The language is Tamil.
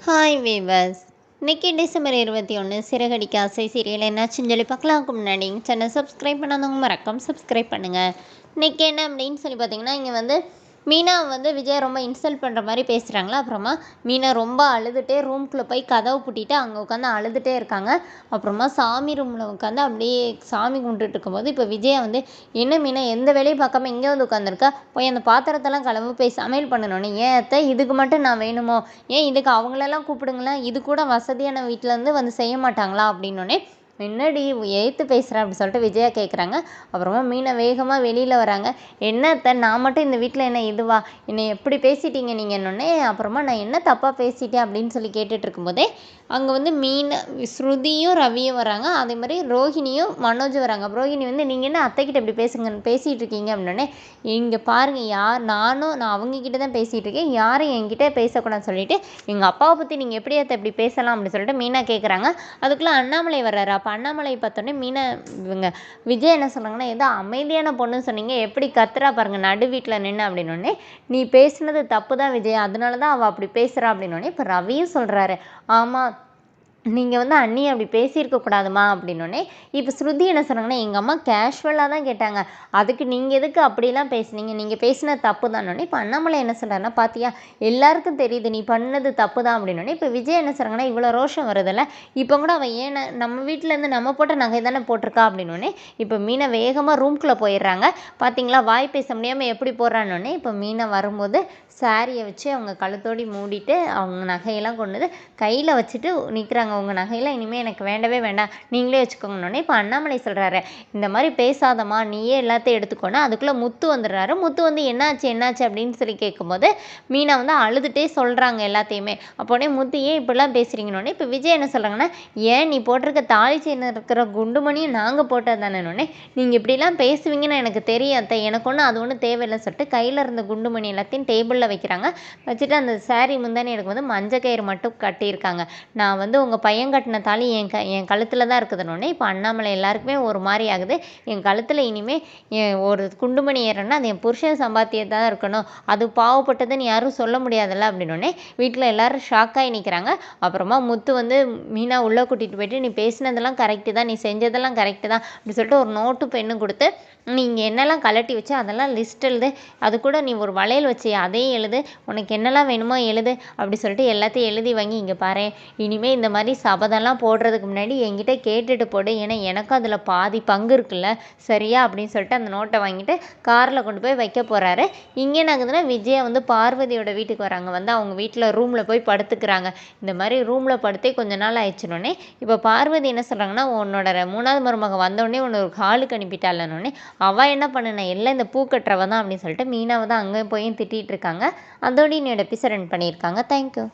Hi viewers. இன்னைக்கு டிசம்பர் 21 சிறகடிக்க ஆசை சீரியல் என்னாச்சுன்னு சொல்லி பார்க்கலாம்க்கு முன்னாடி சேனல் சப்ஸ்கிரைப் பண்ணாதவங்க மறக்காம சப்ஸ்கிரைப் பண்ணுங்கள். இன்றைக்கி என்ன அப்படின்னு சொல்லி பார்த்தீங்கன்னா, இங்கே வந்து மீனா வந்து விஜய் ரொம்ப இன்சல்ட் பண்ணுற மாதிரி பேசுகிறாங்களா. அப்புறமா மீனா ரொம்ப அழுதுகிட்டே ரூம்குள்ளே போய் கதவை பூட்டிட்டு அங்கே உட்காந்து அழுதுகிட்டே இருக்காங்க. அப்புறமா சாமி ரூமில் உட்காந்து அப்படியே சாமி கும்பிட்டுட்டு இருக்கும்போது இப்போ விஜயை வந்து, என்ன மீனா எந்த வேலையும் பார்க்காம இங்கே வந்து உட்காந்துருக்கா, போய் அந்த பாத்திரத்தெல்லாம் கலந்து போய் சமையல் பண்ணணுன்னு. ஏன் அத்தை இதுக்கு மட்டும் நான் வேணுமோ, ஏன் இதுக்கு அவங்களெல்லாம் கூப்பிடுங்களேன், இது கூட வசதியான வீட்டிலேருந்து வந்து செய்ய மாட்டாங்களா அப்படின்னோடனே, என்னடி எய்த்து பேசுகிறேன் அப்படின்னு சொல்லிட்டு விஜயா கேட்குறாங்க. அப்புறமா மீனை வேகமாக வெளியில் வராங்க. என்னத்தை நான் மட்டும் இந்த வீட்டில் என்ன இதுவா, என்னை எப்படி பேசிட்டீங்க நீங்கள் என்னொன்னே. அப்புறமா நான் என்ன தப்பாக பேசிட்டேன் அப்படின்னு சொல்லி கேட்டுட்டு இருக்கும்போதே அங்கே வந்து ஸ்ருதியும் ரவியும் வராங்க. அதே மாதிரி ரோஹிணியும் மனோஜும் வராங்க. ரோஹிணி வந்து, நீங்கள் என்ன அத்தைக்கிட்ட இப்படி பேசிகிட்டு இருக்கீங்க அப்படின்னே, இங்கே பாருங்கள் நான் அவங்கக்கிட்ட தான் பேசிகிட்டு இருக்கேன், யாரும் என்கிட்ட பேசக்கூடாதுன்னு சொல்லிட்டு எங்கள் அப்பாவை பற்றி நீங்கள் எப்படி அத்தை இப்படி பேசலாம் அப்படின்னு சொல்லிட்டு மீனா கேட்குறாங்க. அதுக்குள்ளே அண்ணாமலை வர்றாரு. அப்போ அண்ணாமலை பார்த்தோன்னே இவங்க விஜய் என்ன சொல்கிறாங்கன்னா, ஏதோ அமைதியான பொண்ணுன்னு சொன்னீங்க, எப்படி கத்துறா பாருங்கள் நடு வீட்டில் நின்று அப்படின்னோடனே, நீ பேசுனது தப்பு தான் விஜய், அதனால தான் அவள் அப்படி பேசுகிறா அப்படின்னோடனே இப்போ ரவியும் சொல்கிறாரு, ஆமாம் நீங்கள் வந்து அண்ணியை அப்படி பேசியிருக்கக்கூடாதுமா அப்படின்னோடனே இப்போ ஸ்ருதி என்ன சொன்னாங்கன்னா, எங்கள் அம்மா கேஷுவலாக தான் கேட்டாங்க, அதுக்கு நீங்கள் எதுக்கு அப்படிலாம் பேசுனீங்க, நீங்கள் பேசின தப்பு தானோடனே இப்போ அண்ணாமலை என்ன சொல்கிறாருன்னா, பார்த்தியா எல்லாருக்கும் தெரியுது நீ பண்ணது தப்பு தான் அப்படின்னோடனே இப்போ விஜய் என்ன சொல்கிறாங்கன்னா, இவ்வளோ ரோஷம் வருதில்ல, இப்போ கூட அவள் ஏன் நம்ம வீட்டிலேருந்து நம்ம போட்ட நகை தானே போட்டிருக்கா அப்படின்னோடனே இப்போ மீனை வேகமாக ரூம்குள்ளே போயிடுறாங்க. பார்த்தீங்களா வாய் பேச முடியாமல் எப்படி போடுறான்னொடனே இப்போ மீனை வரும்போது சாரியை வச்சு அவங்க கழுத்தோடி மூடிட்டு அவங்க நகையெல்லாம் கொண்டு வந்து கையில் வச்சுட்டு நிற்கிறாங்க. உங்கள் நகையெல்லாம் இனிமேல் எனக்கு வேண்டவே வேண்டாம், நீங்களே வச்சுக்கோங்கன்னொடனே இப்போ அண்ணாமலை சொல்கிறாரு, இந்த மாதிரி பேசாதம்மா நீயே எல்லாத்தையும் எடுத்துக்கோன்னா. அதுக்குள்ளே முத்து வந்துடுறாரு. முத்து வந்து என்னாச்சு அப்படின்னு சொல்லி கேட்கும்போது மீனா வந்து அழுதுகிட்டே சொல்கிறாங்க எல்லாத்தையுமே. அப்போனே முத்து ஏன் இப்படிலாம் பேசுகிறீங்கன்னொடனே இப்போ விஜய் என்ன சொல்கிறாங்கன்னா, ஏன் நீ போட்டிருக்க தாலி செயின் இருக்கிற குண்டுமணியும் நாங்கள் போட்டது தானேன்னொடனே, நீங்கள் இப்படிலாம் பேசுவீங்கன்னு எனக்கு தெரியும் அத்தை, எனக்கு அது ஒன்றும் தேவையில்லைன்னு சொல்லிட்டு கையில் இருந்த குண்டுமணி எல்லாத்தையும் டேபிளில் வைக்கிறாங்க. வச்சுட்டு அந்த சாரி முந்தானி எனக்கு வந்து மஞ்சள் கயிறு மட்டும் கட்டியிருக்காங்க, நான் வந்து உங்கள் பையன் கட்டின தாலி என் கழுத்தில் தான் இருக்குதுன்னொடனே இப்போ அண்ணாமலை எல்லாருக்குமே ஒரு மாதிரி ஆகுது. என் கழுத்தில் இனிமேல் ஒரு குண்டுமணி ஏறன்னா அது என் புருஷன் சம்பாத்தியத்தான் தான் இருக்கணும், அது பாவப்பட்டதுன்னு யாரும் சொல்ல முடியாதுல்ல அப்படின்னோடனே வீட்டில் எல்லோரும் ஷாக்காகி நிற்கிறாங்க. அப்புறமா முத்து வந்து மீனா உள்ளே கூட்டிகிட்டு போயிட்டு, நீ பேசினதெல்லாம் கரெக்டு தான், நீ செஞ்சதெல்லாம் கரெக்டு தான் அப்படி சொல்லிட்டு ஒரு நோட்டு பெண்ணு கொடுத்து, நீங்கள் என்னெல்லாம் கலட்டி வச்சு அதெல்லாம் லிஸ்ட் எழுது, அது கூட நீ ஒரு வளையல் வச்சு அதையும் எழுது, உனக்கு என்னெல்லாம் வேணுமோ எழுது அப்படி சொல்லிட்டு எல்லாத்தையும் எழுதி வாங்கி, இங்கே பாரு இனிமேல் இந்த மாதிரி சபதம்லாம் போடுறதுக்கு முன்னாடி என்கிட்ட கேட்டுட்டு போடு, ஏன்னா எனக்கும் அதில் பாதி பங்கு இருக்குல்ல சரியா அப்படின்னு சொல்லிட்டு அந்த நோட்டை வாங்கிட்டு காரில் கொண்டு போய் வைக்க போகிறாரு. இங்கே என்ன ஆகுதுன்னா, விஜயா வந்து பார்வதியோட வீட்டுக்கு வராங்க. வந்து அவங்க வீட்டில் ரூமில் போய் படுத்துக்கிறாங்க. இந்த மாதிரி ரூமில் படுத்தே கொஞ்ச நாள் ஆயிடுச்சுனோடனே இப்போ பார்வதி என்ன சொல்கிறாங்கன்னா, உன்னோட 3வது மருமக வந்தோடனே உன்னை ஒரு ஹாலுக்கு அனுப்பிட்டாலன்னொடனே அவள் என்ன பண்ணுன, எல்லாம் இந்த பூ கட்டுறவ தான் அப்படின்னு சொல்லிட்டு மீனாவை தான் அங்கே போய் திட்டிகிட்டு இருக்காங்க. அதோடு என்னோட எபிசோட் ரன் பண்ணியிருக்காங்க. தேங்க்யூ.